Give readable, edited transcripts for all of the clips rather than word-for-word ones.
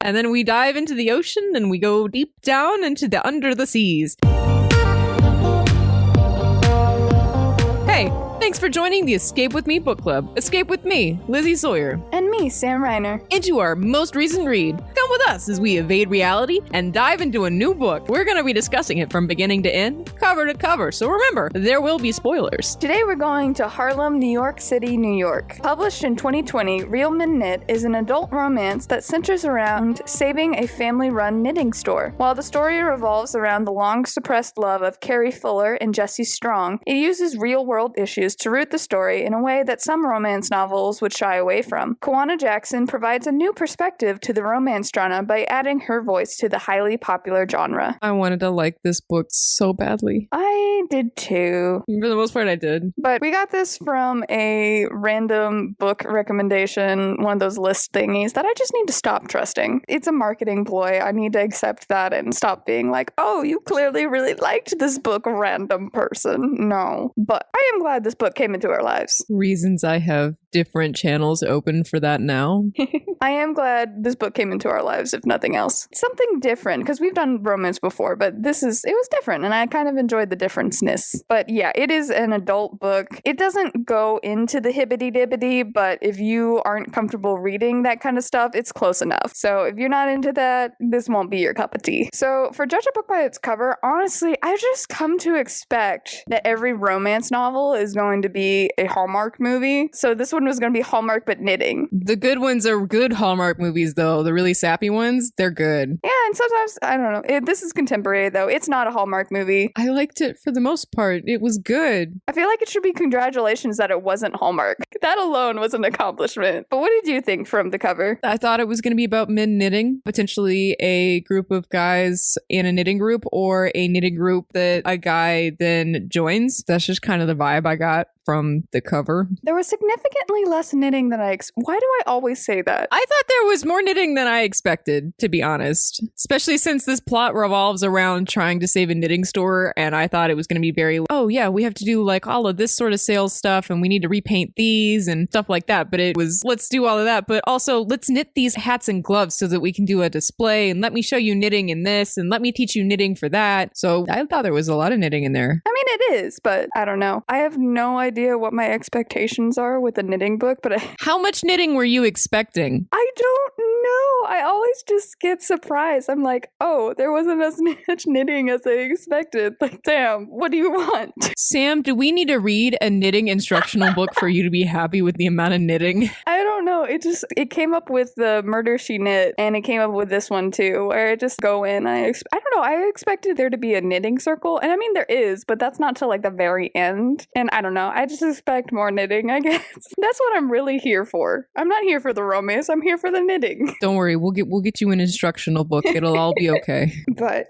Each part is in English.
And then we dive into the ocean and we go deep down into the under the seas. Hey, thanks for joining the Escape With Me book club. Escape with me, Lizzie Sawyer. And me, Sam Reiner. Into our most recent read. Come with us as we evade reality and dive into a new book. We're going to be discussing it from beginning to end, cover to cover. So remember, there will be spoilers. Today we're going to Harlem, New York City, New York. Published in 2020, Real Men Knit is an adult romance that centers around saving a family-run knitting store. While the story revolves around the long-suppressed love of Kerry Fuller and Jesse Strong, it uses real-world issues to root the story in a way that some romance novels would shy away from. Kwana Jackson provides a new perspective to the romance genre by adding her voice to the highly popular genre. I wanted to like this book so badly. I did too. For the most part, I did. But we got this from a random book recommendation, one of those list thingies that I just need to stop trusting. It's a marketing ploy. I need to accept that and stop being like, oh, you clearly really liked this book, random person. No. But I am glad this book came into our lives. Reasons I have different channels open for that now. I am glad this book came into our lives, if nothing else. Something different, because we've done romance before, but it was different, and I kind of enjoyed the differenceness. But yeah, it is an adult book. It doesn't go into the hibbity-dibbity, but if you aren't comfortable reading that kind of stuff, it's close enough. So if you're not into that, this won't be your cup of tea. So for Judge a Book by its cover, honestly, I just come to expect that every romance novel is going to be a Hallmark movie. So this one was going to be Hallmark but knitting. The good ones are good Hallmark movies, though. The really sappy ones, they're good. Yeah, and sometimes, I don't know. This is contemporary, though. It's not a Hallmark movie. I liked it for the most part. It was good. I feel like it should be congratulations that it wasn't Hallmark. That alone was an accomplishment. But what did you think from the cover? I thought it was going to be about men knitting, potentially a group of guys in a knitting group or a knitting group that a guy then joins. That's just kind of the vibe I got from the cover. There was significantly less knitting than why do I always say that? I thought there was more knitting than I expected, to be honest. Especially since this plot revolves around trying to save a knitting store, and I thought it was going to be very, oh yeah, we have to do like all of this sort of sales stuff, and we need to repaint these and stuff like that. But it was, let's do all of that, but also let's knit these hats and gloves so that we can do a display, and let me show you knitting in this, and let me teach you knitting for that. So I thought there was a lot of knitting in there. I mean, it is, but I don't know. I have no idea what my expectations are with a knitting book, but How much knitting were you expecting? I don't know. I always just get surprised. I'm like, oh, there wasn't as much knitting as I expected. Like, damn, what do you want? Sam, do we need to read a knitting instructional book for you to be happy with the amount of knitting? I don't know. It came up with the Murder She Knit, and it came up with this one too, where I just go in. I don't know. I expected there to be a knitting circle, and I mean, there is, but that's not till like the very end. And I don't know. I just expect more knitting, I guess. That's what I'm really here for. I'm not here for the romance. I'm here for the knitting. Don't worry, we'll get you an instructional book. It'll all be okay. But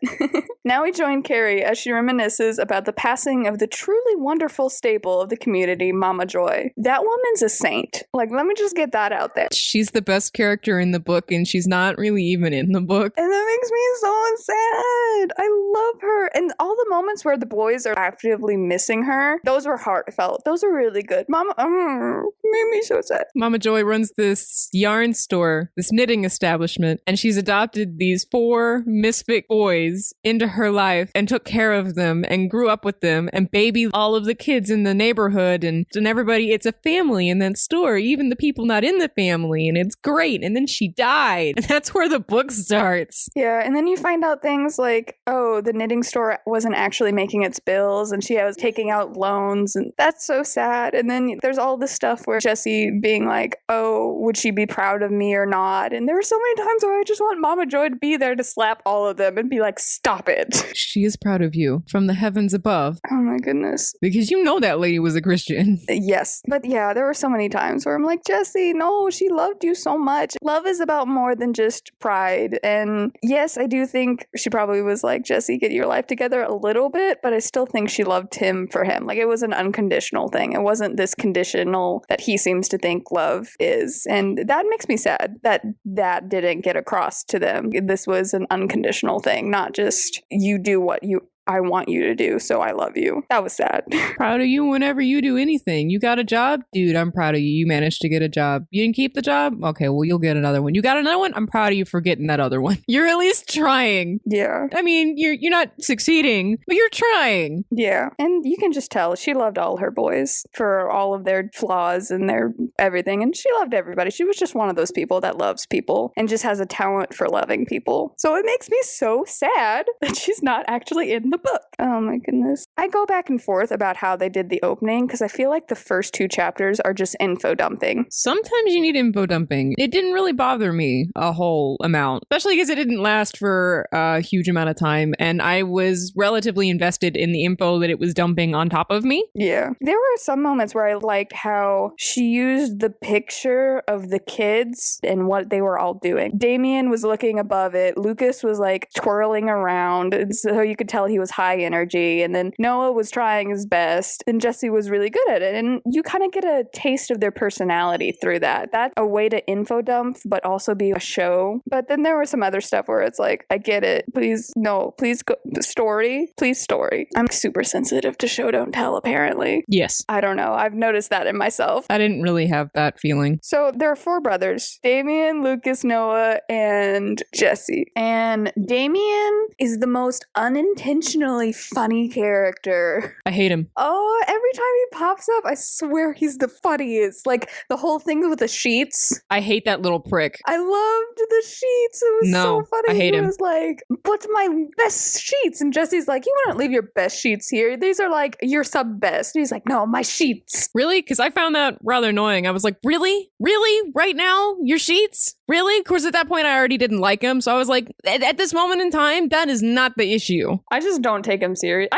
now we join Kerry as she reminisces about the passing of the truly wonderful staple of the community, Mama Joy. That woman's a saint. Like, let me just get that out there. She's the best character in the book, and she's not really even in the book. And that makes me so sad. I love her. And all the moments where the boys are actively missing her, those were heartfelt. Those are really good. Mama, made me so sad. Mama Joy runs this yarn store, this knitting establishment, and she's adopted these 4 misfit boys into her life and took care of them and grew up with them and babied all of the kids in the neighborhood and everybody. It's a family in that store, even the people not in the family, and it's great. And then she died, and that's where the book starts. Yeah, and then you find out things like, oh, the knitting store wasn't actually making its bills, and she was taking out loans, and that's so sad. And then there's all this stuff where Jesse being like, oh, would she be proud of me or not? And there were so many times where I just want Mama Joy to be there to slap all of them and be like, stop it. She is proud of you from the heavens above. Oh my goodness. Because you know that lady was a Christian. Yes. But yeah, there were so many times where I'm like, Jesse, no, she loved you so much. Love is about more than just pride. And yes, I do think she probably was like, Jesse, get your life together a little bit, but I still think she loved him for him. Like, it was an unconditional thing. It wasn't this conditional that he seems to think love is. And that makes me sad that that didn't get across to them. This was an unconditional thing, not just you do what you I want you to do, so I love you. That was sad. Proud of you whenever you do anything. You got a job? Dude, I'm proud of you. You managed to get a job. You didn't keep the job? Okay, well, you'll get another one. You got another one? I'm proud of you for getting that other one. You're at least trying. Yeah. I mean, you're not succeeding, but you're trying. Yeah. And you can just tell she loved all her boys for all of their flaws and their everything. And she loved everybody. She was just one of those people that loves people and just has a talent for loving people. So it makes me so sad that she's not actually in the book. Oh my goodness. I go back and forth about how they did the opening because I feel like the first 2 chapters are just info dumping. Sometimes you need info dumping. It didn't really bother me a whole amount, especially because it didn't last for a huge amount of time. And I was relatively invested in the info that it was dumping on top of me. Yeah. There were some moments where I liked how she used the picture of the kids and what they were all doing. Damien was looking above it. Lucas was like twirling around. And so you could tell he was high energy. And then Noah was trying his best. And Jesse was really good at it. And you kind of get a taste of their personality through that. That's a way to info dump, but also be a show. But then there was some other stuff where it's like, I get it. Please, no, please go. Story. Please, story. I'm super sensitive to show don't tell, apparently. Yes. I don't know. I've noticed that in myself. I didn't really have that feeling. So there are 4 brothers, Damien, Lucas, Noah, and Jesse. And Damien is the most unintentionally funny character. I hate him. Oh, every time he pops up, I swear he's the funniest. Like the whole thing with the sheets. I hate that little prick. I loved the sheets. It was so funny. I hate him. He was like, but my best sheets. And Jesse's like, you wouldn't leave your best sheets here. These are like your sub best. He's like, no, my sheets. Really? Because I found that rather annoying. I was like, really? Really? Right now? Your sheets? Really? Of course, at that point, I already didn't like him. So I was like, at this moment in time, that is not the issue. I just don't take him serious.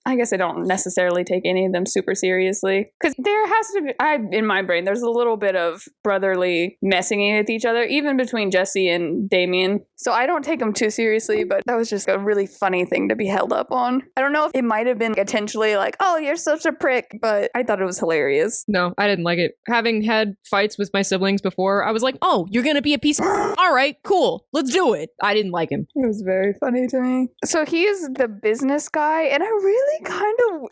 I guess I don't necessarily take any of them super seriously. Because there has to be, in my brain, there's a little bit of brotherly messing with each other, even between Jesse and Damien. So I don't take them too seriously, but that was just a really funny thing to be held up on. I don't know if it might have been intentionally like, oh, you're such a prick, but I thought it was hilarious. No, I didn't like it. Having had fights with my siblings before, I was like, oh, you're going to be a piece of... All right, cool. Let's do it. I didn't like him. It was very funny to me. So he is the business guy, and I really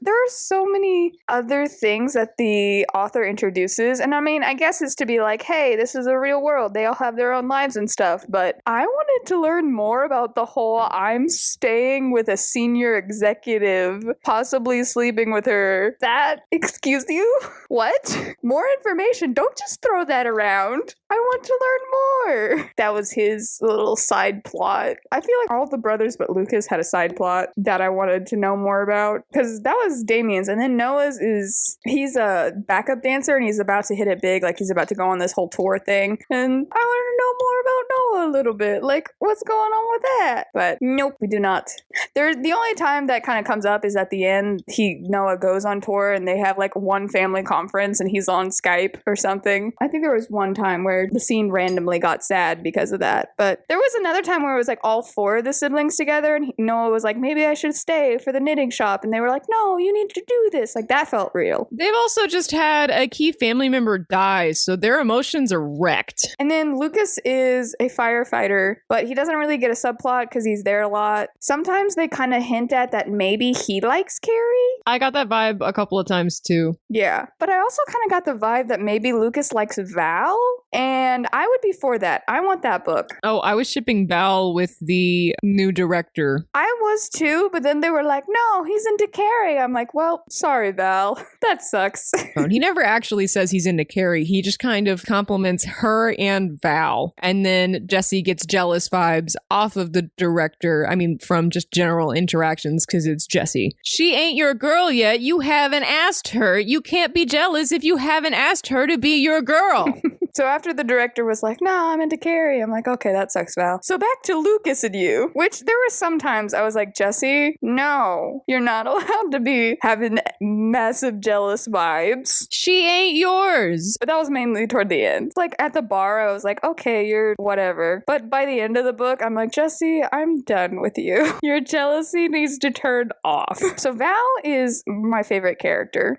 there are so many other things that the author introduces, and I mean, I guess it's to be like, hey, this is a real world. They all have their own lives and stuff, but I wanted to learn more about the whole I'm staying with a senior executive, possibly sleeping with her. Excuse you? What? More information. Don't just throw that around. I want to learn more. That was his little side plot. I feel like all the brothers but Lucas had a side plot that I wanted to know more about, because that was Damien's. And then Noah's he's a backup dancer and he's about to hit it big, like he's about to go on this whole tour thing. And I want to know more about Noah a little bit. Like, what's going on with that? But nope, we do not. The only time that kind of comes up is at the end. Noah goes on tour and they have like one family conference and he's on Skype or something. I think there was one time where the scene randomly got sad because of that. But there was another time where it was like all 4 of the siblings together and Noah was like, maybe I should stay for the knitting shop. And they were like, no, you need to do this. Like, that felt real. They've also just had a key family member die, so their emotions are wrecked. And then Lucas is a firefighter, but he doesn't really get a subplot because he's there a lot. Sometimes they kind of hint at that maybe he likes Kerry. I got that vibe a couple of times too. Yeah, but I also kind of got the vibe that maybe Lucas likes Val, and I would be for that. I want that book. Oh, I was shipping Val with the new director. I was too, but then they were like, no, he's into Kerry. I'm like, well, sorry, Val. That sucks. He never actually says he's into Kerry. He just kind of compliments her and Val. And then Jesse gets jealous vibes off of the director. I mean, from just general interactions, because it's Jesse. She ain't your girl yet. You haven't asked her. You can't be jealous if you haven't asked her to be your girl. So after the director was like, no, I'm into Kerry, I'm like, okay, that sucks, Val. So back to Lucas and you, which there were some times I was like, Jesse, no, you're not allowed to be having massive jealous vibes. She ain't yours. But that was mainly toward the end. Like at the bar, I was like, okay, you're whatever. But by the end of the book, I'm like, Jesse, I'm done with you. Your jealousy needs to turn off. So Val is my favorite character.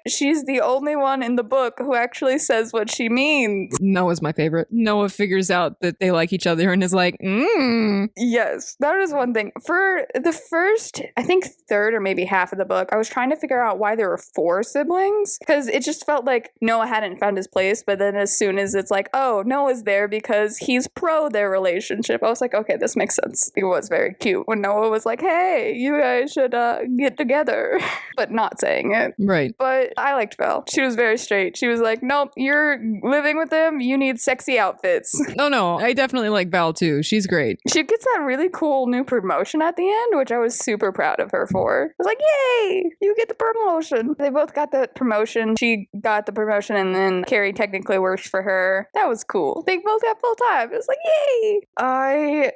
She's the only one in the book who actually says what she means. scenes. Noah's my favorite. Noah figures out that they like each other and is like, Yes, that is one thing. For the first, I think third or maybe half of the book, I was trying to figure out why there were 4 siblings, because it just felt like Noah hadn't found his place. But then as soon as it's like, oh, Noah's there because he's pro their relationship, I was like, okay, this makes sense. It was very cute when Noah was like, hey, you guys should get together, but not saying it. Right. But I liked Val. She was very straight. She was like, nope, you're living with them. You need sexy outfits. No, I definitely like Val too. She's great. She gets that really cool new promotion at the end, which I was super proud of her for. I was like, yay, you get the promotion. They both got the promotion. She got the promotion and then Kerry technically works for her. That was cool. They both got full time. It was like, yay.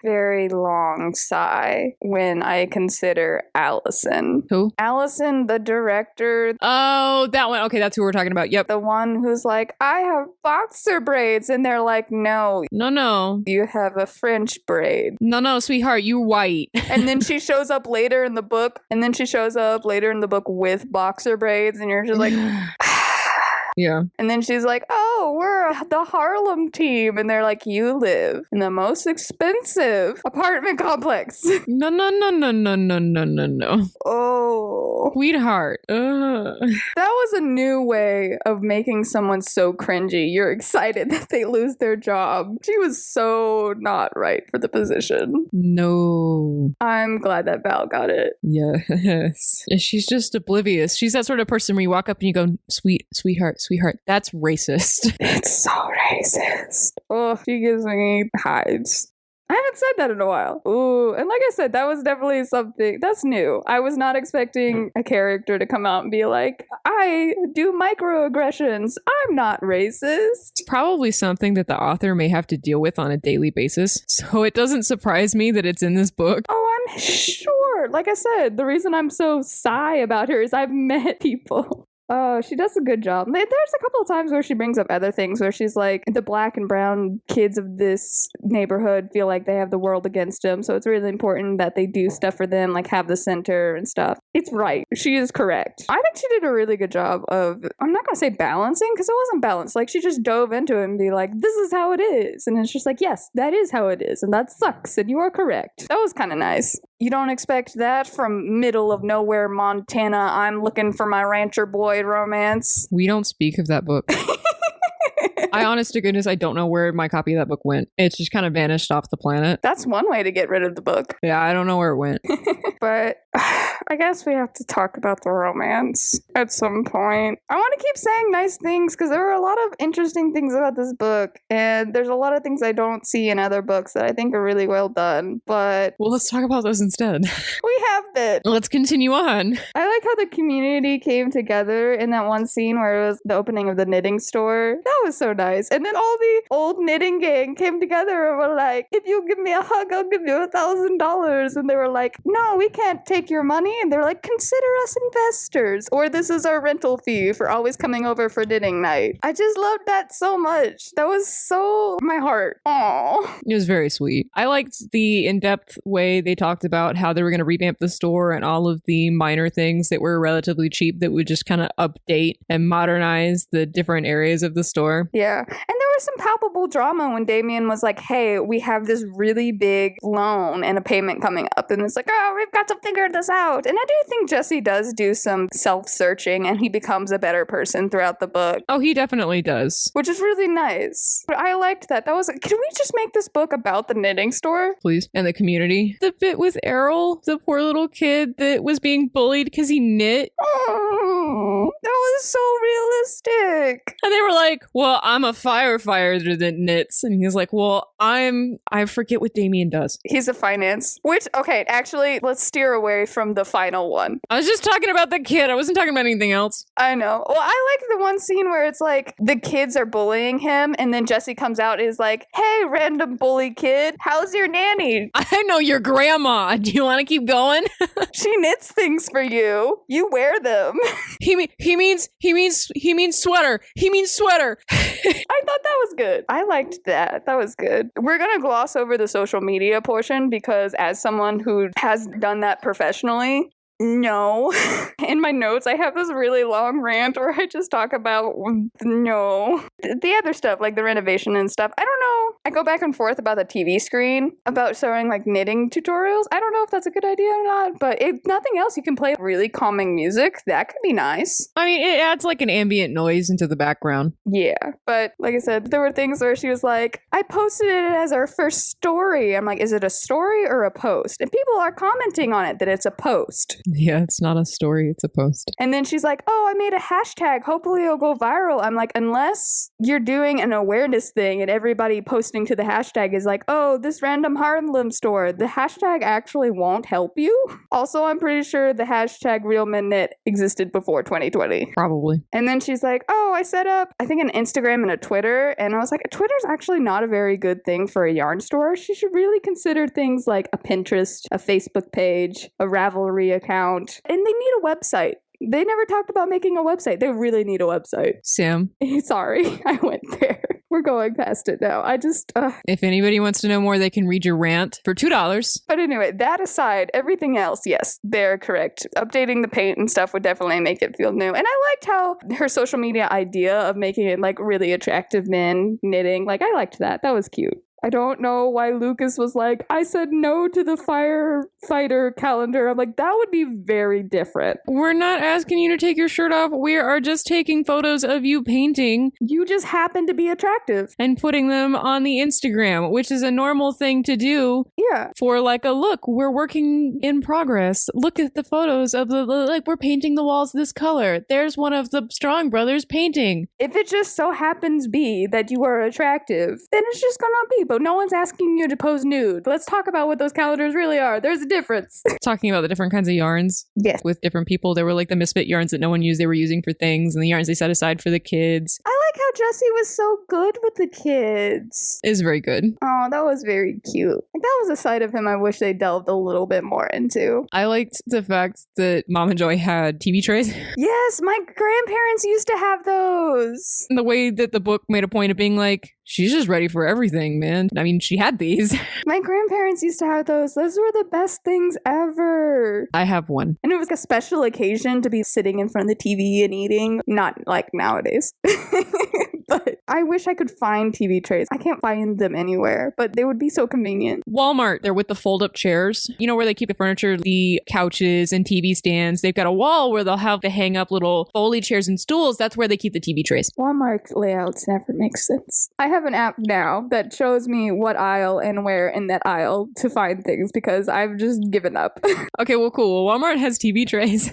Very long sigh when I consider Allison. Who? Allison, the director. Oh, that one. Okay, that's who we're talking about. Yep. The one who's like, I have boxer braids. And they're like, no, No. you have a French braid. No, sweetheart, you're white. And then she shows up later in the book. With boxer braids. And you're just like... Yeah. And then she's like, oh, we're the Harlem team. And they're like, you live in the most expensive apartment complex. No. Oh. Sweetheart. That was a new way of making someone so cringy. You're excited that they lose their job. She was so not right for the position. No. I'm glad that Val got it. Yes. She's just oblivious. She's that sort of person where you walk up and you go, sweetheart, that's racist. It's so racist. Oh, she gives me hives. I haven't said that in a while. Ooh, and like I said, that was definitely something that's new. I was not expecting a character to come out and be like, I do microaggressions. I'm not racist. Probably something that the author may have to deal with on a daily basis. So it doesn't surprise me that it's in this book. Oh, I'm sure. Like I said, the reason I'm so sigh about her is I've met people. Oh, she does a good job. There's a couple of times where she brings up other things where she's like, the black and brown kids of this neighborhood feel like they have the world against them. So it's really important that they do stuff for them, like have the center and stuff. It's right. She is correct. I think she did a really good job of, I'm not going to say balancing, because it wasn't balanced. Like she just dove into it and be like, this is how it is. And it's just like, yes, that is how it is. And that sucks. And you are correct. That was kind of nice. You don't expect that from middle of nowhere, Montana. I'm looking for my rancher boy romance. We don't speak of that book. I honest to goodness, I don't know where my copy of that book went. It's just kind of vanished off the planet. That's one way to get rid of the book. Yeah, I don't know where it went. But I guess we have to talk about the romance at some point. I want to keep saying nice things because there are a lot of interesting things about this book. And there's a lot of things I don't see in other books that I think are really well done. But well, let's talk about those instead. We have been. Let's continue on. I like how the community came together in that one scene where it was the opening of the knitting store. That was so nice. And then all the old knitting gang came together and were like, if you give me a hug, I'll give you $1,000. And they were like, no, we can't take your money. And they're like, consider us investors. Or this is our rental fee for always coming over for knitting night. I just loved that so much. That was so my heart. Aww. It was very sweet. I liked the in-depth way they talked about how they were going to revamp the store and all of the minor things that were relatively cheap that would just kind of update and modernize the different areas of the store. Yeah. And there was some palpable drama when Damien was like, hey, we have this really big loan and a payment coming up. And it's like, oh, we've got to figure this out. And I do think Jesse does do some self-searching and he becomes a better person throughout the book. Oh, he definitely does. Which is really nice. But I liked that. That was, can we just make this book about the knitting store? Please. And the community. The bit with Errol, the poor little kid that was being bullied because he knit. Oh, that was so realistic. And they were like, well, I'm a firefighter that knits. And he's like, well, I forget what Damien does. He's a finance. Which, okay, actually, let's steer away from the final one. I was just talking about the kid. I wasn't talking about anything else. I know. Well, I like the one scene where it's like the kids are bullying him and then Jesse comes out and is like, hey, random bully kid, how's your nanny? I know your grandma. Do you want to keep going? She knits things for you. You wear them. He means sweater. He means sweater. I thought that was good. I liked that. That was good. We're going to gloss over the social media portion because as someone who has done that professionally, No. In my notes, I have this really long rant where I just talk about no. The other stuff, like the renovation and stuff, I don't know. I go back and forth about the TV screen, about showing like knitting tutorials. I don't know if that's a good idea or not, but if nothing else, you can play really calming music. That could be nice. I mean, it adds like an ambient noise into the background. Yeah, but like I said, there were things where she was like, I posted it as our first story. I'm like, is it a story or a post? And people are commenting on it that it's a post. Yeah, it's not a story, it's a post. And then she's like, oh, I made a hashtag. Hopefully it'll go viral. I'm like, unless you're doing an awareness thing and everybody posting to the hashtag is like, oh, this random Harlem store, the hashtag actually won't help you. Also, I'm pretty sure the hashtag Real Men Knit existed before 2020. Probably. And then she's like, oh, I set up, I think, an Instagram and a Twitter. And I was like, Twitter's actually not a very good thing for a yarn store. She should really consider things like a Pinterest, a Facebook page, a Ravelry account. And they need a website. They never talked about making a website. They really need a website. Sam. Sorry, I went there. We're going past it now. If anybody wants to know more, they can read your rant for $2. But anyway, that aside, everything else, yes, they're correct. Updating the paint and stuff would definitely make it feel new. And I liked how her social media idea of making it like really attractive men knitting, like I liked that. That was cute. I don't know why Lucas was like, I said no to the firefighter calendar. I'm like, that would be very different. We're not asking you to take your shirt off. We are just taking photos of you painting. You just happen to be attractive. And putting them on the Instagram, which is a normal thing to do. Yeah. For like a look, we're working in progress. Look at the photos of like we're painting the walls this color. There's one of the Strong brothers painting. If it just so happens be that you are attractive, then it's just gonna be. But no one's asking you to pose nude. Let's talk about what those calendars really are. There's a difference. Talking about the different kinds of yarns. Yes. With different people. There were like the misfit yarns that no one used they were using for things, and the yarns they set aside for the kids. I like how Jessie was so good with the kids. It's very good. Oh, that was very cute. Like, that was a side of him I wish they delved a little bit more into. I liked the fact that Mom and Joy had TV trays. Yes, my grandparents used to have those. And the way that the book made a point of being like, she's just ready for everything, man. I mean, she had these. My grandparents used to have those. Those were the best things ever. I have one. And it was a special occasion to be sitting in front of the TV and eating. Not like nowadays. But I wish I could find TV trays. I can't find them anywhere, but they would be so convenient. Walmart, they're with the fold-up chairs. You know where they keep the furniture, the couches and TV stands. They've got a wall where they'll have to hang up little foley chairs and stools. That's where they keep the TV trays. Walmart layouts never make sense. I have an app now that shows me what aisle and where in that aisle to find things because I've just given up. Okay, well, cool. Well, Walmart has TV trays.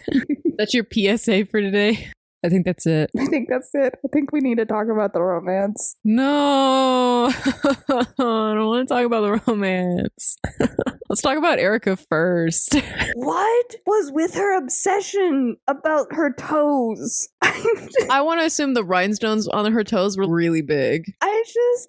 That's your PSA for today. I think that's it. I think that's it. I think we need to talk about the romance. No, I don't want to talk about the romance. Let's talk about Erica first. What was with her obsession about her toes? I want to assume the rhinestones on her toes were really big.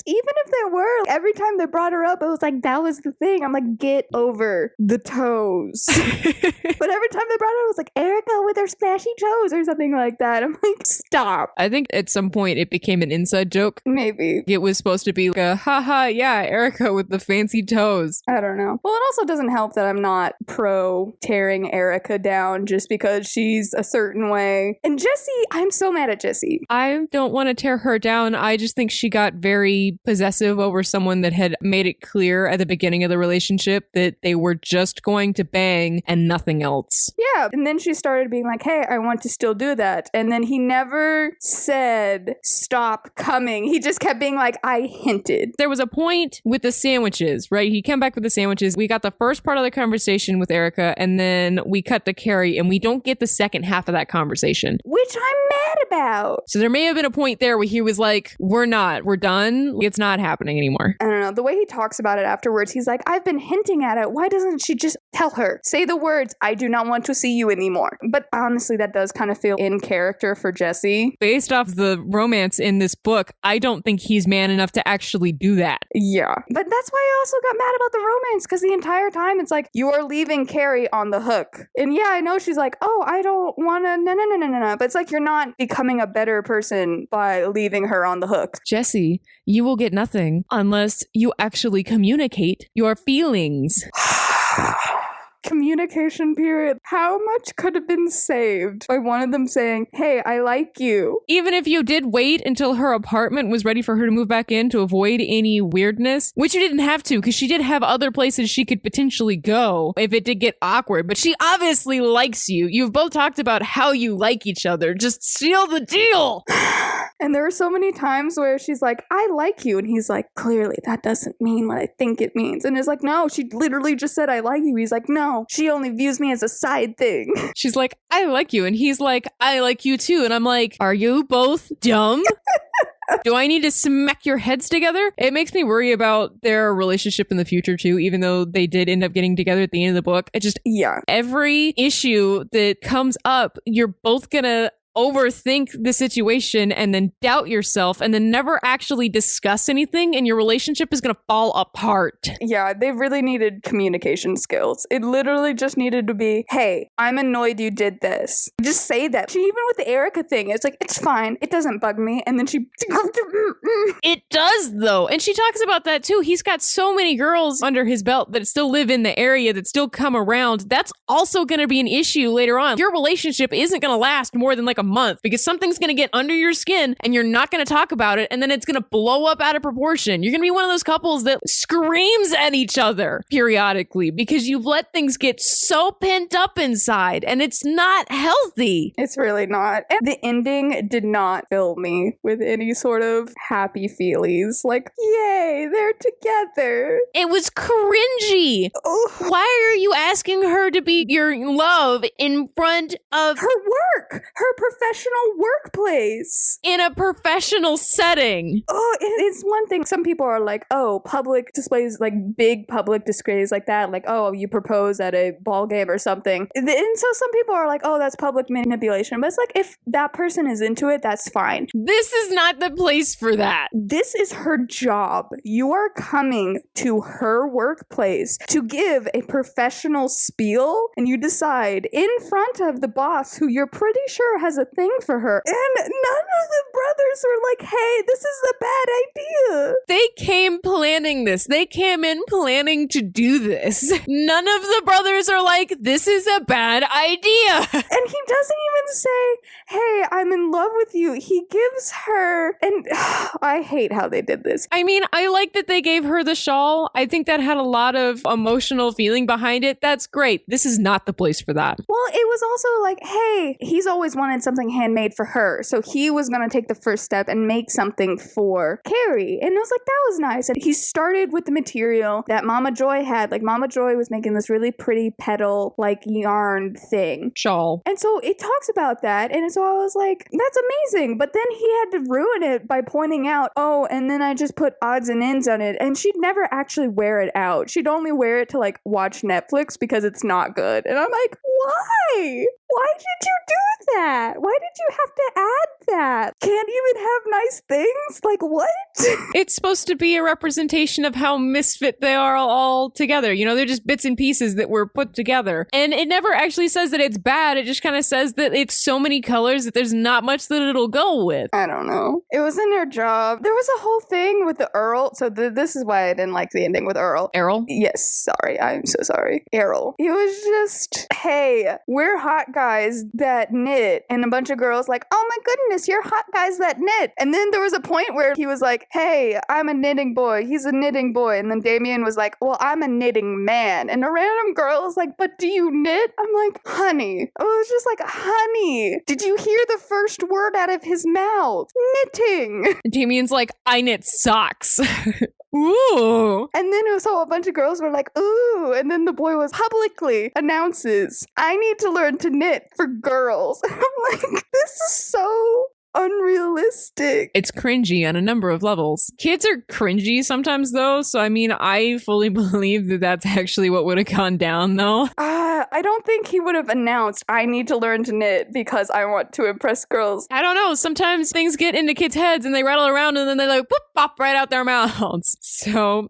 Even if they were, every time they brought her up, it was like, that was the thing. I'm like, get over the toes. But every time they brought her, it was like, Erica with her splashy toes or something like that. I'm like, stop. I think at some point it became an inside joke. Maybe. It was supposed to be like a, haha, yeah, Erica with the fancy toes. I don't know. Well, it also doesn't help that I'm not pro tearing Erica down just because she's a certain way. And Jessie, I'm so mad at Jessie. I don't want to tear her down. I just think she got very possessive over someone that had made it clear at the beginning of the relationship that they were just going to bang and nothing else. Yeah. And then she started being like, hey, I want to still do that. And then he never said, stop coming. He just kept being like, I hinted. There was a point with the sandwiches, right? He came back with the sandwiches. We got the first part of the conversation with Erica, and then we cut to Kerry, and we don't get the second half of that conversation. Which I'm mad about. So there may have been a point there where he was like, we're done. It's not happening anymore. I don't know. The way he talks about it afterwards, he's like, I've been hinting at it. Why doesn't she just tell her? Say the words, I do not want to see you anymore. But honestly, that does kind of feel in character for Jessie. Based off the romance in this book, I don't think he's man enough to actually do that. Yeah. But that's why I also got mad about the romance, because the entire time it's like, you are leaving Kerry on the hook. And yeah, I know she's like, oh, I don't want to, no. But it's like, you're not becoming a better person by leaving her on the hook. Jessie, you will get nothing unless you actually communicate your feelings. Communication period. How much could have been saved by one of them saying, hey, I like you? Even if you did wait until her apartment was ready for her to move back in to avoid any weirdness, which you didn't have to, because she did have other places she could potentially go if it did get awkward, but she obviously likes you. You've both talked about how you like each other. Just seal the deal. And there are so many times where she's like, I like you. And he's like, clearly that doesn't mean what I think it means. And it's like, no, she literally just said, I like you. He's like, no, she only views me as a side thing. She's like, I like you. And he's like, I like you too. And I'm like, are you both dumb? Do I need to smack your heads together? It makes me worry about their relationship in the future too, even though they did end up getting together at the end of the book. It just, every issue that comes up, you're both gonna overthink the situation and then doubt yourself and then never actually discuss anything, and your relationship is going to fall apart. Yeah, they really needed communication skills. It literally just needed to be, hey, I'm annoyed you did this. Just say that. She, even with the Erica thing, it's like, it's fine. It doesn't bug me. And then she... It does, though. And she talks about that, too. He's got so many girls under his belt that still live in the area, that still come around. That's also going to be an issue later on. Your relationship isn't going to last more than like a month, because something's going to get under your skin and you're not going to talk about it, and then it's going to blow up out of proportion. You're going to be one of those couples that screams at each other periodically because you've let things get so pent up inside, and it's not healthy. It's really not. And the ending did not fill me with any sort of happy feelies. Like, yay, they're together. It was cringy. Ugh. Why are you asking her to be your love in front of her work, her professional workplace, in a professional setting? Oh, it's one thing. Some people are like, oh, public displays, like big public displays like that, like, oh, you propose at a ball game or something. And so some people are like, oh, that's public manipulation. But it's like, if that person is into it, that's fine. This is not the place for that. This is her job. You are coming to her workplace to give a professional spiel, and you decide in front of the boss, who you're pretty sure has a thing for her, and none of the brothers were like, hey, this is a bad idea. They came planning this. They came in planning to do this. None of the brothers are like, this is a bad idea. And he doesn't even say, hey, I'm in love with you. He gives her, and I hate how they did this. I mean, I like that they gave her the shawl. I think that had a lot of emotional feeling behind it. That's great. This is not the place for that. Well, it was also like, hey, he's always wanted something handmade for her. So he was going to take the first step and make something for Kerry. And I was like, that was nice. And he started with the material that Mama Joy had. Like, Mama Joy was making this really pretty petal, like, yarn thing. Shawl. And so it talks about that. And so I was like, that's amazing. But then he had to ruin it by pointing out, oh, and then I just put odds and ends on it. And she'd never actually wear it out. She'd only wear it to, like, watch Netflix because it's not good. And I'm like, why? Why did you do that? Why did you have to add that? Can't even have nice things? Like, what? It's supposed to be a representation of how misfit they are all together. You know, they're just bits and pieces that were put together. And it never actually says that it's bad. It just kind of says that it's so many colors that there's not much that it'll go with. I don't know. It was in her job. There was a whole thing with the Earl. So this is why I didn't like the ending with Earl. Errol? Yes, sorry. I'm so sorry. Errol. It was just, hey, we're hot guys that knit. And a bunch of girls like, oh my goodness, you're hot guys that knit. And then there was a point where he was like, hey, I'm a knitting boy. He's a knitting boy. And then Damien was like, well, I'm a knitting man. And a random girl was like, but do you knit? I'm like, honey. I was just like, honey, did you hear the first word out of his mouth? Knitting. Damien's like, I knit socks. Ooh. And then so a bunch of girls were like, ooh. And then the boy was publicly announces, I need to learn to knit for girls. And I'm like, this is so unrealistic. It's cringy on a number of levels. Kids are cringy sometimes, though. So, I mean, I fully believe that that's actually what would have gone down, though. I don't think he would have announced, I need to learn to knit because I want to impress girls. I don't know. Sometimes things get into kids' heads and they rattle around and then they like, whoop, pop right out their mouths. So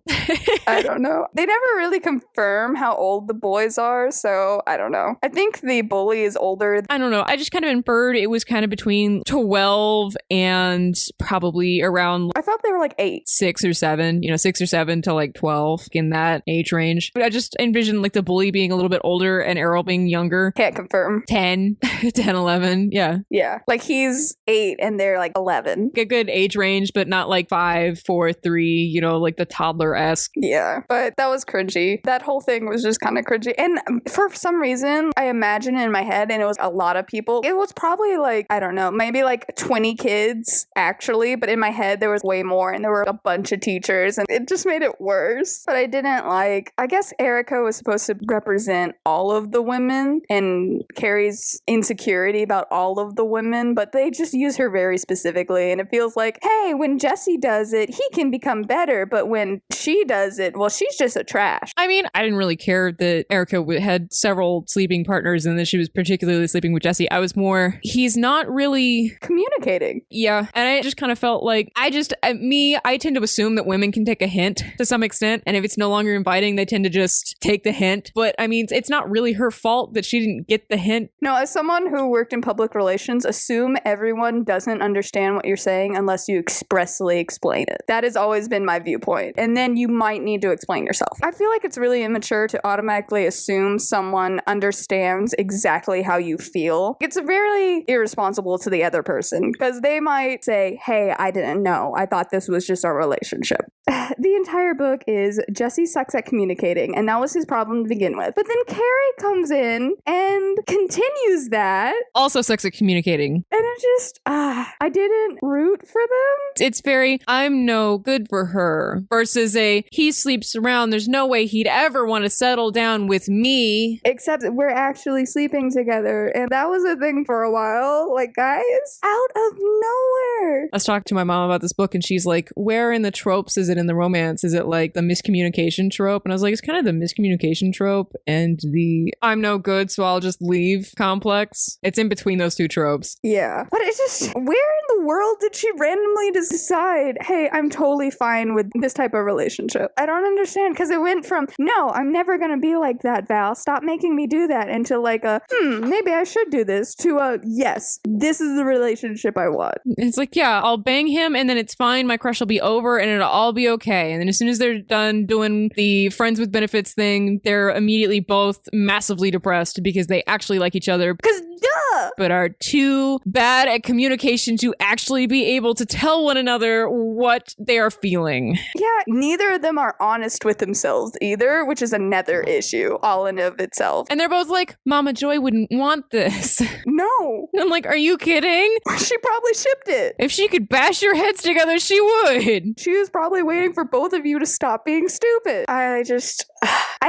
I don't know. They never really confirm how old the boys are, so I don't know. I think the bully is older. I don't know. I just kind of inferred it was kind of between 12 and probably around I thought they were like 8. 6 or 7, 6 or 7 to like 12 in that age range. But I just envisioned like the bully being a little bit older and Errol being younger. Can't confirm. 10, 10, 11. Yeah. Yeah. Like he's 8 and they're like 11. A good age range, but not like 5, 4, 3, like the toddler-esque. Yeah. But that was cringy. That whole thing was just kind of cringy. And for some reason, I imagine in my head, and it was a lot of people, it was probably like, I don't know, maybe like 20 kids actually, but in my head there was way more and there were a bunch of teachers and it just made it worse. But I didn't like, I guess Erica was supposed to represent all of the women and Kerry's insecurity about all of the women, but they just use her very specifically and it feels like, hey, when Jesse does it, he can become better, but when she does it, well, she's just a trash. I mean, I didn't really care that Erica had several sleeping partners and that she was particularly sleeping with Jesse. I was more, he's not really communicating. Yeah. And I just kind of felt like, I tend to assume that women can take a hint to some extent. And if it's no longer inviting, they tend to just take the hint. But I mean, it's not really her fault that she didn't get the hint. No, as someone who worked in public relations, assume everyone doesn't understand what you're saying unless you expressly explain it. That has always been my viewpoint. And then you might need to explain yourself. I feel like it's really immature to automatically assume someone understands exactly how you feel. It's very irresponsible to the other person because they might say, hey, I didn't know. I thought this was just our relationship. The entire book is Jesse sucks at communicating, and that was his problem to begin with. But then Kerry comes in and continues that. Also sucks at communicating. And it just, I didn't root for them. It's very, I'm no good for her versus he sleeps around. There's no way he'd ever want to settle down with me. Except we're actually sleeping together. And that was a thing for a while. Like, guys, out of nowhere. I was talking to my mom about this book and she's like, where in the tropes is it in the romance? Is it like the miscommunication trope? And I was like, it's kind of the miscommunication trope and the I'm no good, so I'll just leave complex. It's in between those two tropes. Yeah. But it's just, where in the world did she randomly decide, hey, I'm totally fine with this type of relationship? I don't understand because it went from, no, I'm never going to be like that, Val. Stop making me do that, into like maybe I should do this, to yes, this is the relationship I want. It's like, yeah, I'll bang him and then it's fine. My crush will be over and it'll all be okay. And then as soon as they're done doing the friends with benefits thing, they're immediately both massively depressed because they actually like each other. Because duh! But are too bad at communication to actually be able to tell one another what they are feeling. Yeah, neither of them are honest with themselves either, which is another issue all in of itself. And they're both like, Mama Joy wouldn't want this. No. I'm like, are you kidding? She probably shipped it. If she could bash your heads together, she would. She was probably waiting for both of you to stop being stupid. I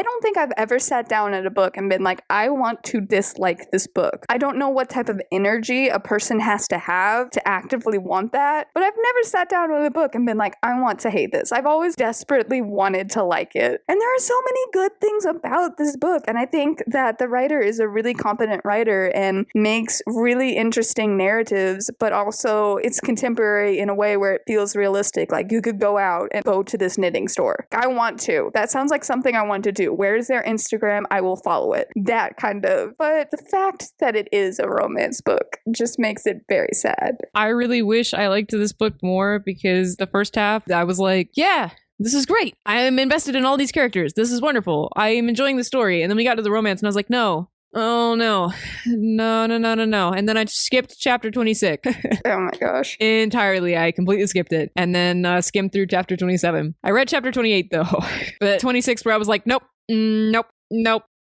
don't think I've ever sat down at a book and been like, I want to dislike this book. I don't know what type of energy a person has to have to actively want that, but I've never sat down with a book and been like, I want to hate this. I've always desperately wanted to like it. And there are so many good things about this book, and I think that the writer is a really competent writer and makes really interesting narratives, but also it's contemporary in a way where it feels realistic. Like you could go out and go to this knitting store. I want to. That sounds like something I want to do. Where is their Instagram? I will follow it. That kind of. But the fact that it is a romance book just makes it very sad. I really wish I liked this book more because the first half, I was like, yeah, this is great. I am invested in all these characters. This is wonderful. I am enjoying the story. And then we got to the romance and I was like, no. Oh, no. No. And then I skipped chapter 26. Oh my gosh. Entirely. I completely skipped it. And then skimmed through chapter 27. I read chapter 28 though. But 26 where I was like, nope.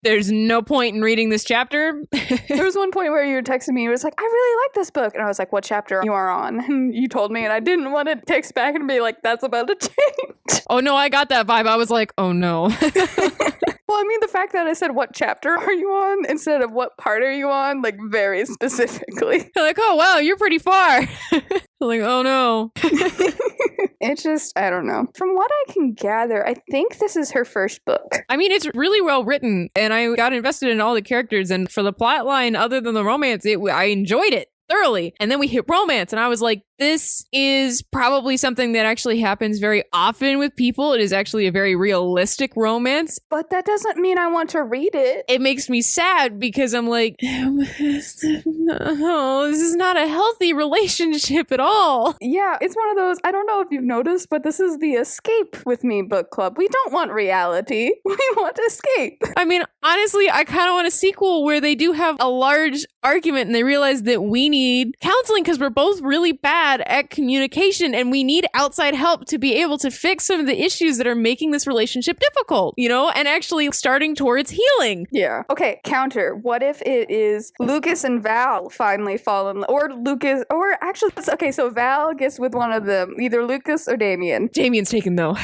There's no point in reading this chapter. There was one point where you were texting me. You was like, I really like this book. And I was like, what chapter you are on? And you told me, and I didn't want to text back and be like, that's about to change. Oh no, I got that vibe. I was like, oh no. Well, I mean, the fact that I said, what chapter are you on? Instead of what part are you on? Like, very specifically. They're like, oh, wow, you're pretty far. Like, oh, no. It's just, I don't know. From what I can gather, I think this is her first book. I mean, it's really well written, and I got invested in all the characters, and for the plot line, other than the romance, I enjoyed it thoroughly. And then we hit romance, and I was like, this is probably something that actually happens very often with people. It is actually a very realistic romance. But that doesn't mean I want to read it. It makes me sad because I'm like, oh, this is not a healthy relationship at all. Yeah, it's one of those, I don't know if you've noticed, but this is the escape with me book club. We don't want reality. We want escape. I mean, honestly, I kind of want a sequel where they do have a large argument and they realize that we need counseling because we're both really bad at communication and we need outside help to be able to fix some of the issues that are making this relationship difficult, and actually starting towards healing. Yeah. Okay, counter. What if it is Lucas and Val finally fall in love? Or Lucas, or actually, okay, so Val gets with one of them, either Lucas or Damien. Damien's taken, though,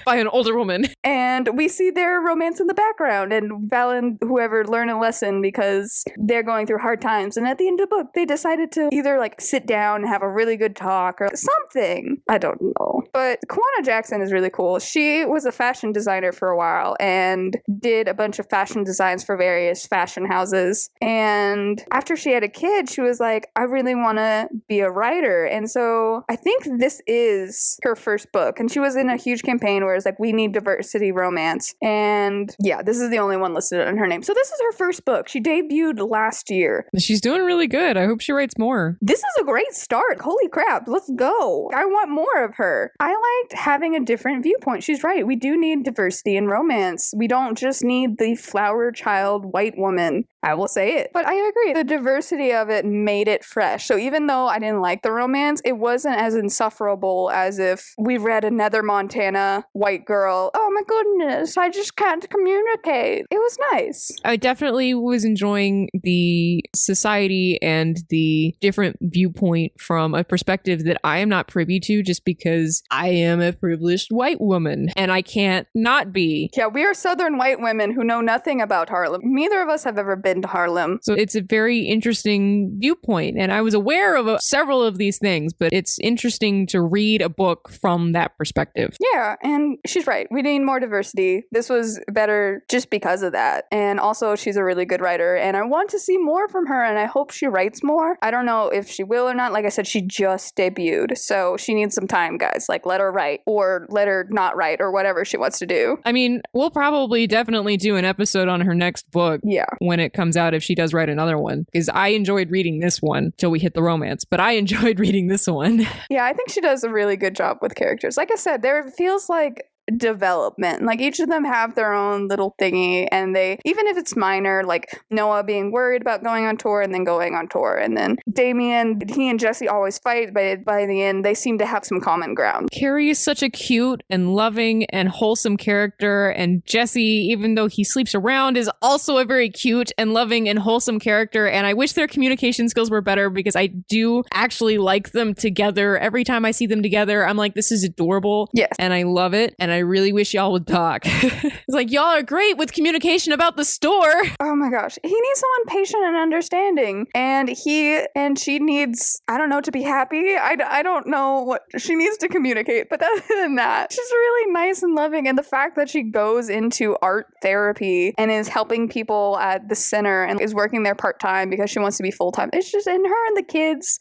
by an older woman. And we see their romance in the background, and Val and whoever learn a lesson because they're going through hard times. And at the end of the book, they decided to either sit down and have a really good talk or something. I don't know. But Kwana Jackson is really cool. She was a fashion designer for a while and did a bunch of fashion designs for various fashion houses. And after she had a kid, she was like, I really want to be a writer. And so I think this is her first book. And she was in a huge campaign where it's like, we need diversity romance. And yeah, this is the only one listed in her name. So this is her first book. She debuted last year. She's doing really good. I hope she writes more. This is a great start. Holy crap. Let's go. I want more of her. I liked having a different viewpoint. She's right. We do need diversity in romance. We don't just need the flower child white woman. I will say it. But I agree. The diversity of it made it fresh. So even though I didn't like the romance, it wasn't as insufferable as if we read another Montana white girl. Oh my goodness, I just can't communicate. It was nice. I definitely was enjoying the society and the different viewpoint from a perspective that I am not privy to just because I am a privileged white woman and I can't not be. Yeah, we are Southern white women who know nothing about Harlem. Neither of us have ever been to Harlem. So it's a very interesting viewpoint. And I was aware of several of these things, but it's interesting to read a book from that perspective. Yeah, and she's right. We need more diversity. This was better just because of that. And also, she's a really good writer. And I want to see more from her, and I hope she writes more. I don't know if she will or not. Like I said, she just debuted. So she needs some time, guys. Let her write or let her not write or whatever she wants to do. I mean, we'll probably definitely do an episode on her next book when it comes out if she does write another one. Because I enjoyed reading this one till we hit the romance, but I enjoyed reading this one. Yeah, I think she does a really good job with characters. Like I said, there feels like development. Each of them have their own little thingy, and they, even if it's minor, like Noah being worried about going on tour and then going on tour, and then Damien, he and Jesse always fight, but by the end they seem to have some common ground. Kerry is such a cute and loving and wholesome character, and Jesse, even though he sleeps around, is also a very cute and loving and wholesome character, and I wish their communication skills were better because I do actually like them together. Every time I see them together, I'm like, this is adorable. Yes. And I love it, and I really wish y'all would talk. It's like, y'all are great with communication about the store. Oh my gosh. He needs someone patient and understanding. And she needs, I don't know, to be happy. I don't know what she needs to communicate. But other than that, she's really nice and loving. And the fact that she goes into art therapy and is helping people at the center and is working there part-time because she wants to be full-time. It's just in her and the kids.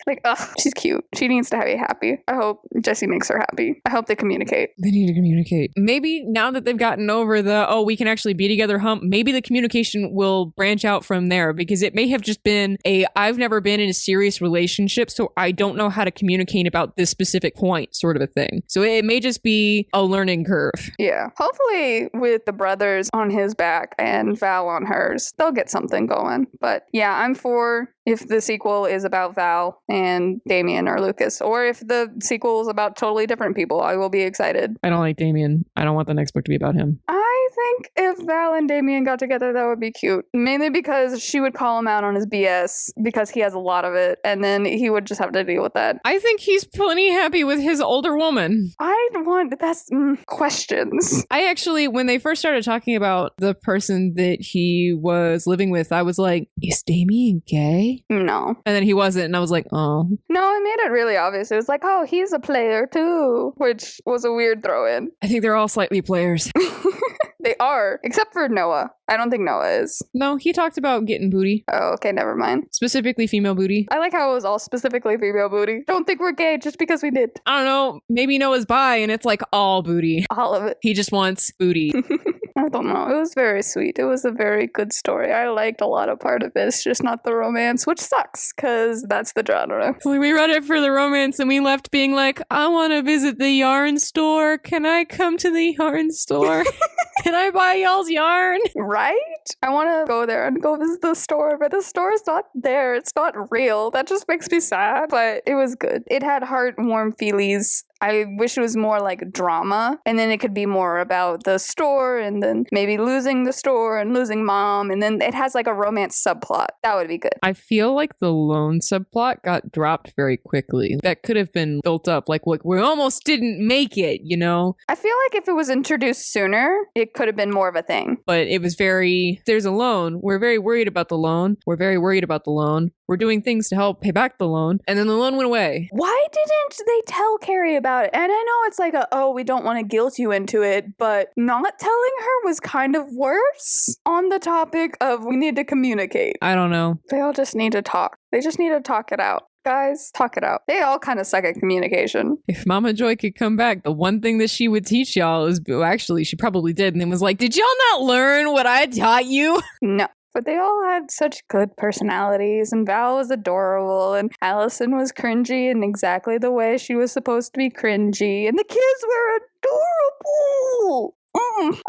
She's cute. She needs to be happy. I hope Jesse makes her happy. I hope they communicate. They need to communicate. Maybe now that they've gotten over we can actually be together hump, maybe the communication will branch out from there, because it may have just been I've never been in a serious relationship, so I don't know how to communicate about this specific point sort of a thing. So it may just be a learning curve. Yeah. Hopefully with the brothers on his back and Val on hers, they'll get something going. But yeah, I'm for if the sequel is about Val and Damien or Lucas, or if the sequel is about totally different people, I will be excited. I don't like Damien. I don't want the next book to be about him. I think if Val and Damien got together, that would be cute. Mainly because she would call him out on his BS because he has a lot of it, and then he would just have to deal with that. I think he's plenty happy with his older woman. That's questions. I actually, when they first started talking about the person that he was living with, I was like, is Damien gay? No. And then he wasn't, and I was like, oh. No, it made it really obvious. It was like, oh, he's a player too, which was a weird throw-in. I think they're all slightly players. They are, except for Noah. I don't think Noah is. No, he talked about getting booty. Oh, okay, never mind. Specifically female booty. I like how it was all specifically female booty. Don't think we're gay just because we did. I don't know, maybe Noah's bi and it's like all booty. All of it. He just wants booty. I don't know. It was very sweet. It was a very good story. I liked a lot of part of it. It's just not the romance, which sucks because that's the genre. We read it for the romance and we left being like, I want to visit the yarn store. Can I come to the yarn store? Can I buy y'all's yarn? Right? I want to go there and go visit the store, but the store's not there. It's not real. That just makes me sad, but it was good. It had heartwarm feelies. I wish it was more like drama, and then it could be more about the store, and then maybe losing the store and losing mom, and then it has like a romance subplot. That would be good. I feel like the loan subplot got dropped very quickly. That could have been built up. Like we almost didn't make it, you know? I feel like if it was introduced sooner, it could have been more of a thing. But it was there's a loan. We're very worried about the loan. We're very worried about the loan. We're doing things to help pay back the loan. And then the loan went away. Why didn't they tell Kerry about it? And I know it's like we don't want to guilt you into it, but not telling her was kind of worse on the topic of we need to communicate. I don't know. They all just need to talk. They just need to talk it out. Guys, talk it out. They all kind of suck at communication. If Mama Joy could come back, the one thing that she would teach y'all is, well, actually, she probably did, and then was like, did y'all not learn what I taught you? No. But they all had such good personalities, and Val was adorable, and Allison was cringy in exactly the way she was supposed to be cringy, and the kids were adorable!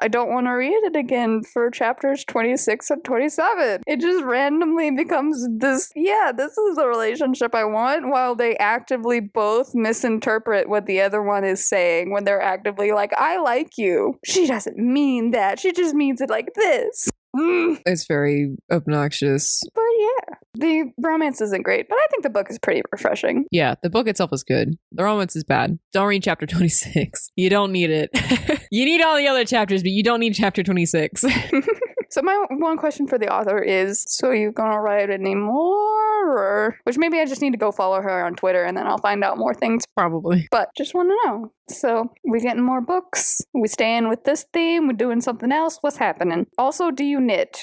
I don't want to read it again for chapters 26 and 27. It just randomly becomes this is the relationship I want, while they actively both misinterpret what the other one is saying when they're actively like, I like you. She doesn't mean that. She just means it like this. It's very obnoxious. But yeah, the romance isn't great, but I think the book is pretty refreshing. Yeah, the book itself is good. The romance is bad. Don't read chapter 26. You don't need it. You need all the other chapters, but you don't need chapter 26. So my one question for the author is, so you gonna write any more? Or, which maybe I just need to go follow her on Twitter and then I'll find out more things. Probably. But just want to know. So we getting more books? We staying with this theme? We doing something else? What's happening? Also, do you knit?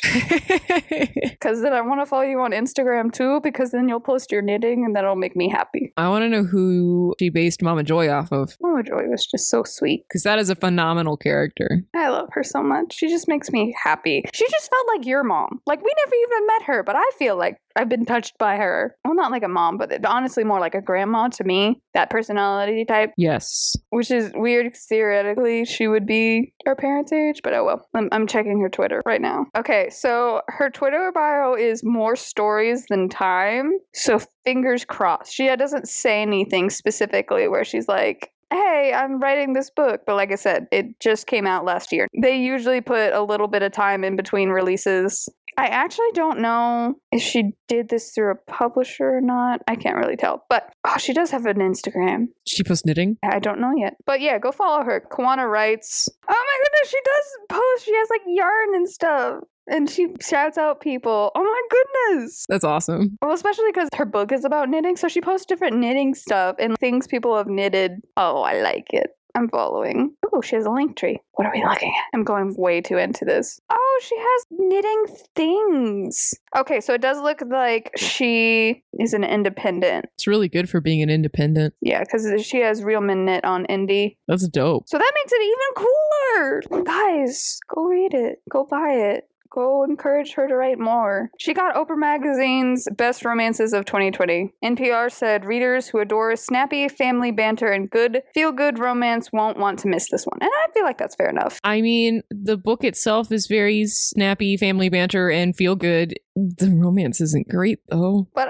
Because then I want to follow you on Instagram too, because then you'll post your knitting and that'll make me happy. I want to know who she based Mama Joy off of. Mama Joy was just so sweet. Because that is a phenomenal character. I love her so much. She just makes me happy. She just felt like your mom. Like, we never even met her, but I feel like I've been touched by her. Well, not like a mom, but honestly more like a grandma to me. That personality type. Yes. Which is weird because theoretically she would be our parents' age, but oh well. I'm checking her Twitter right now. Okay, so her Twitter bio is more stories than time. So fingers crossed. She doesn't say anything specifically where she's like, hey, I'm writing this book. But like I said, it just came out last year. They usually put a little bit of time in between releases. I actually don't know if she did this through a publisher or not. I can't really tell. But she does have an Instagram. She posts knitting? I don't know yet. But yeah, go follow her. Kwana writes. Oh my goodness, she does post. She has like yarn and stuff. And she shouts out people. Oh my goodness. That's awesome. Well, especially because her book is about knitting. So she posts different knitting stuff and things people have knitted. Oh, I like it. I'm following. Oh, she has a link tree. What are we looking at? I'm going way too into this. Oh, she has knitting things. Okay, so it does look like she is an independent. It's really good for being an independent. Yeah, because she has Real Men Knit on Indie. That's dope. So that makes it even cooler. Guys, go read it. Go buy it. Go encourage her to write more. She got Oprah Magazine's Best Romances of 2020. NPR said readers who adore snappy family banter and good, feel-good romance won't want to miss this one. And I feel like that's fair enough. I mean, the book itself is very snappy family banter and feel good. The romance isn't great, though. But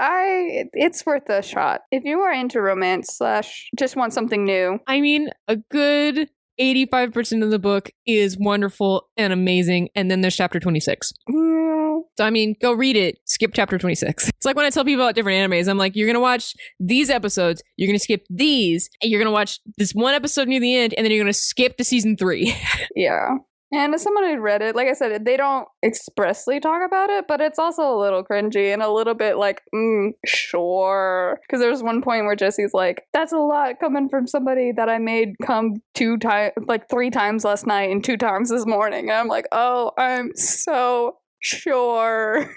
it's worth a shot. If you are into romance / just want something new. I mean, a good 85% of the book is wonderful and amazing. And then there's chapter 26. So, I mean, go read it. Skip chapter 26. It's like when I tell people about different animes, I'm like, you're going to watch these episodes, you're going to skip these, and you're going to watch this one episode near the end, and then you're going to skip to season 3. Yeah. And as someone who read it, like I said, they don't expressly talk about it, but it's also a little cringy and a little bit like, sure. Because there's one point where Jesse's like, that's a lot coming from somebody that I made come 3 times last night and 2 times this morning. And I'm like, oh, I'm so sure.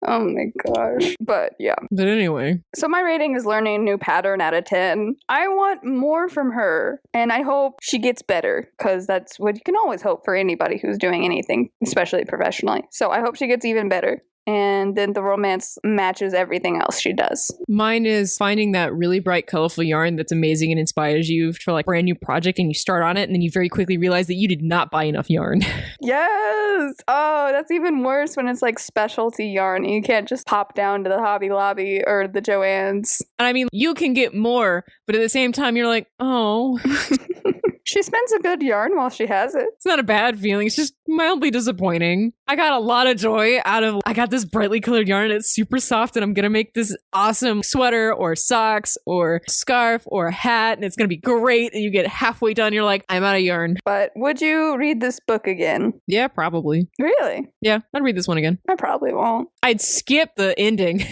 Oh my gosh. But yeah. But anyway. So my rating is learning a new pattern out of 10. I want more from her, and I hope she gets better, because that's what you can always hope for anybody who's doing anything, especially professionally. So I hope she gets even better. And then the romance matches everything else she does. Mine is finding that really bright, colorful yarn that's amazing and inspires you for like a brand new project, and you start on it and then you very quickly realize that you did not buy enough yarn. Yes! Oh, that's even worse when it's like specialty yarn. You can't just pop down to the Hobby Lobby or the Joann's. And I mean, you can get more, but at the same time, you're like, oh. She spends a good yarn while she has it. It's not a bad feeling. It's just mildly disappointing. I got a lot of joy out of, I got this brightly colored yarn. It's super soft, and I'm going to make this awesome sweater or socks or scarf or a hat, and it's going to be great. And you get halfway done, you're like, I'm out of yarn. But would you read this book again? Yeah, probably. Really? Yeah, I'd read this one again. I probably won't. I'd skip the ending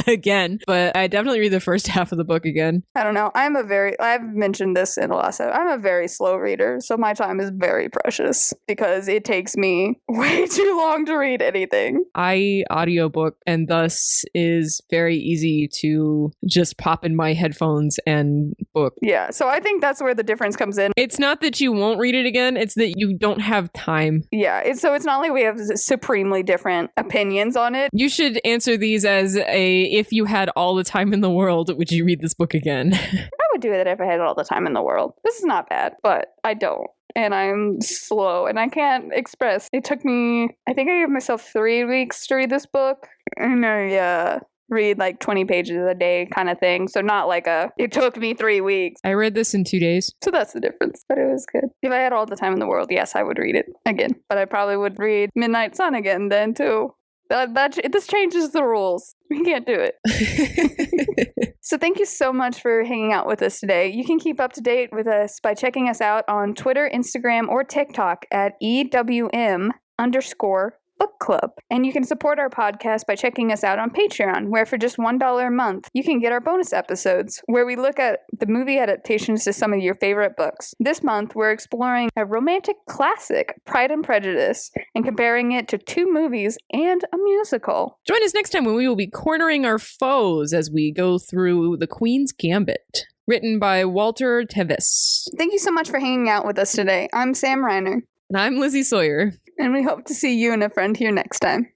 again, but I'd definitely read the first half of the book again. I don't know. I've mentioned this in the last episode. I'm a very slow reader, so my time is very precious because it takes me way too long to read anything. I audiobook, and thus is very easy to just pop in my headphones and book. Yeah, so I think that's where the difference comes in. It's not that you won't read it again, it's that you don't have time. Yeah, it's not like we have supremely different opinions on it. You should answer these as if you had all the time in the world, would you read this book again? I would do it if I had all the time in the world. This is not bad, but I don't. And I'm slow and I can't express. It took me, I think I gave myself 3 weeks to read this book. And I read like 20 pages a day kind of thing. So not like it took me 3 weeks. I read this in 2 days. So that's the difference. But it was good. If I had all the time in the world, yes, I would read it again. But I probably would read Midnight Sun again then too. This changes the rules. We can't do it. So thank you so much for hanging out with us today. You can keep up to date with us by checking us out on Twitter, Instagram, or TikTok at EWM_Bookclub. And you can support our podcast by checking us out on Patreon, where for just $1 a month, you can get our bonus episodes, where we look at the movie adaptations to some of your favorite books. This month, we're exploring a romantic classic, Pride and Prejudice, and comparing it to 2 movies and a musical. Join us next time when we will be cornering our foes as we go through The Queen's Gambit, written by Walter Tevis. Thank you so much for hanging out with us today. I'm Sam Reiner. And I'm Lizzie Sawyer. And we hope to see you and a friend here next time.